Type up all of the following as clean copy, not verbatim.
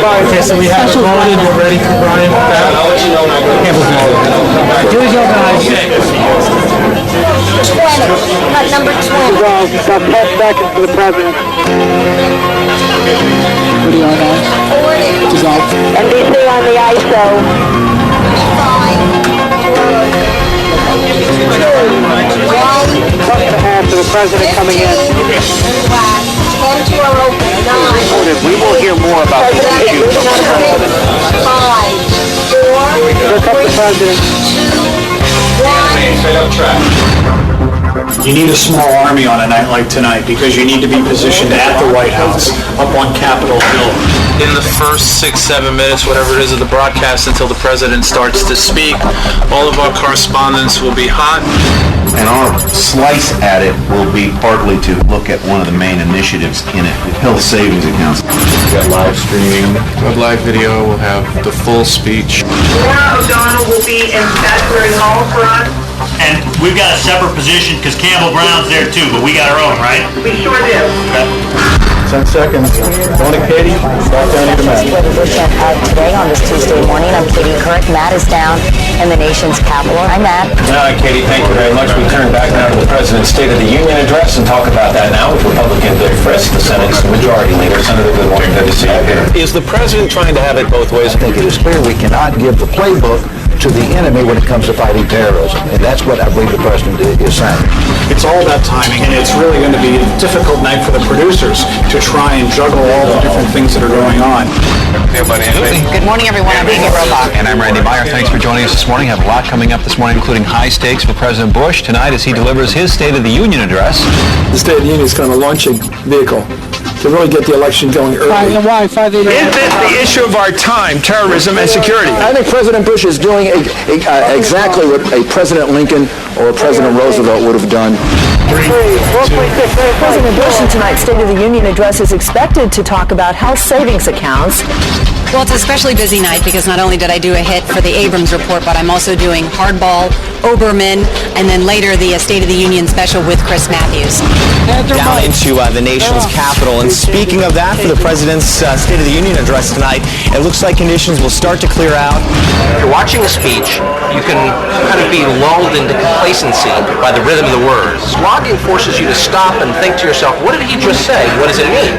Okay, so we have it loaded. We're ready for Brian with that. I'll let you know when I go. Here's your guys. 20. Cut number 20. Got 10 seconds for the president. What do you want, guys? 40. Dissolve. NBC on the ISO. 1.5 for the president coming in. 10 to our open. 9. We will hear more about this issue. 5. 4. Look up the president. 2. 1. You need a small army on a night like tonight because you need to be positioned at the White House, up on Capitol Hill. In the first 6-7 minutes, whatever it is of the broadcast, until the president starts to speak, all of our correspondents will be hot. And our slice at it will be partly to look at one of the main initiatives in it, the health savings accounts. We've got live streaming, we'll have live video, we'll have the full speech. Laura O'Donnell will be in Statsbury Hall for us. And we've got a separate position because Campbell Brown's there too, but we got our own, right? We sure do. Okay. 10 seconds. Going to Katie. Back down to Matt. Today on this Tuesday morning, I'm Katie Couric. Matt is down in the nation's capital. I'm Matt. Katie, thank you very much. We turn back now to the President's State of the Union address and talk about that now with Republican Dick Frist, the Senate's Majority Leader. Senator Goodwin, good to see you here. Is the President trying to have it both ways? I think it is clear we cannot give the playbook to the enemy when it comes to fighting terrorism. And that's what I believe the President is saying. It's all about timing, and it's really going to be a difficult night for the producers to try and juggle all the different things that are going on. Good morning, everyone. I'm Vicky Robach. And I'm Randy Meyer. Thanks for joining us this morning. Have a lot coming up this morning, including high stakes for President Bush tonight as he delivers his State of the Union address. The State of the Union is kind of a launching vehicle to really get the election going early. Why? Is this the issue of our time, terrorism and security? I think President Bush is doing exactly what a President Lincoln or a President Roosevelt would have done. President Bush in tonight's State of the Union address is expected to talk about health savings accounts. Well, it's an especially busy night because not only did I do a hit for the Abrams report, but I'm also doing Hardball, Oberman, and then later the State of the Union special with Chris Matthews. Down into the nation's capital. And speaking of that, for the President's State of the Union address tonight, it looks like conditions will start to clear out. If you're watching a speech, you can kind of be lulled into complacency by the rhythm of the words. Blogging forces you to stop and think to yourself, what did he just say? What does it mean?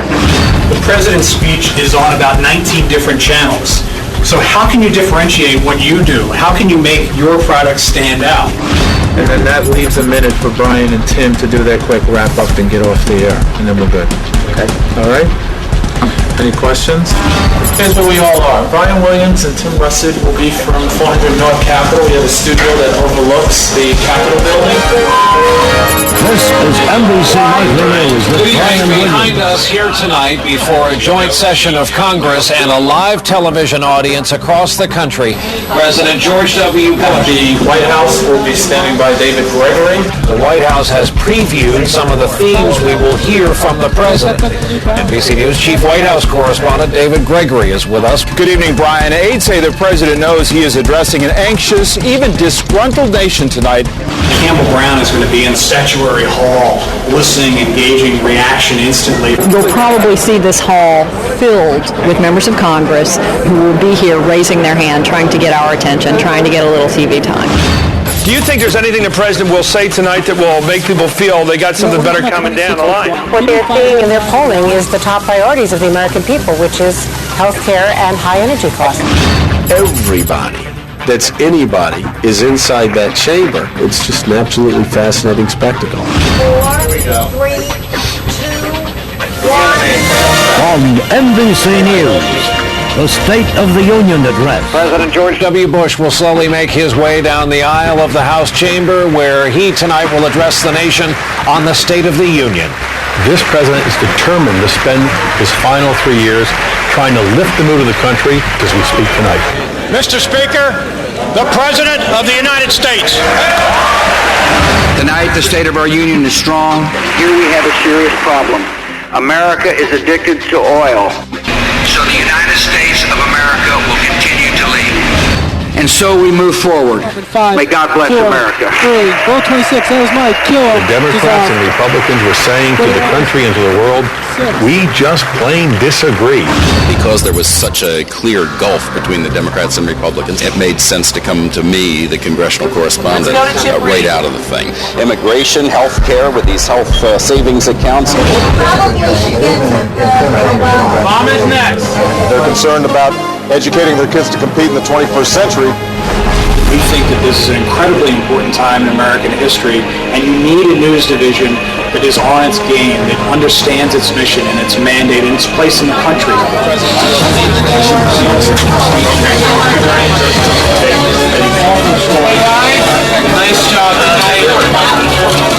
The President's speech is on about 19 different channels. So how can you differentiate what you do? How can you make your product stand out? And then that leaves a minute for Brian and Tim to do their quick wrap up and get off the air, and then we're good. Okay. All right? Any questions? Here's where we all are. Brian Williams and Tim Russet will be from 400 North Capitol. We have a studio that overlooks the Capitol building. This is NBC Nightly News with Brian Behind us here tonight before a joint session of Congress and a live television audience across the country, President George W. Bush. The White House will be standing by David Gregory. The White House has previewed some of the themes we will hear from the President. NBC News Chief White House correspondent David Gregory is with us. Good evening, Brian. Aides say the President knows he is addressing an anxious, even disgruntled nation tonight. Campbell Brown is going to be in Statuary Hall, listening, engaging, reaction instantly. You'll probably see this hall filled with members of Congress who will be here raising their hand, trying to get our attention, trying to get a little TV time. Do you think there's anything the President will say tonight that will make people feel they got something better coming down the line? What they're seeing in their polling is the top priorities of the American people, which is health care and high energy costs. Everybody that's anybody is inside that chamber. It's just an absolutely fascinating spectacle. 4, 3, 2, 1. On NBC News, the State of the Union address. President George W. Bush will slowly make his way down the aisle of the House chamber where he tonight will address the nation on the State of the Union. This president is determined to spend his final 3 years trying to lift the mood of the country as we speak tonight. Mr. Speaker, the President of the United States. Tonight, the State of our Union is strong. Here we have a serious problem. America is addicted to oil. So the United States of America will continue to lead. And And so we move forward. May God bless America. 3, vote 26, that was Mike, kill him. The Democrats and Republicans were saying to the country and to the world, we just plain disagree. Because there was such a clear gulf between the Democrats and Republicans, it made sense to come to me, the congressional correspondent, right out of the thing. Immigration, health care with these health savings accounts. Mom is next. They're concerned about educating their kids to compete in the 21st century. We think that this is an incredibly important time in American history, and you need a news division that is on its game, that understands its mission and its mandate and its place in the country. Nice job tonight.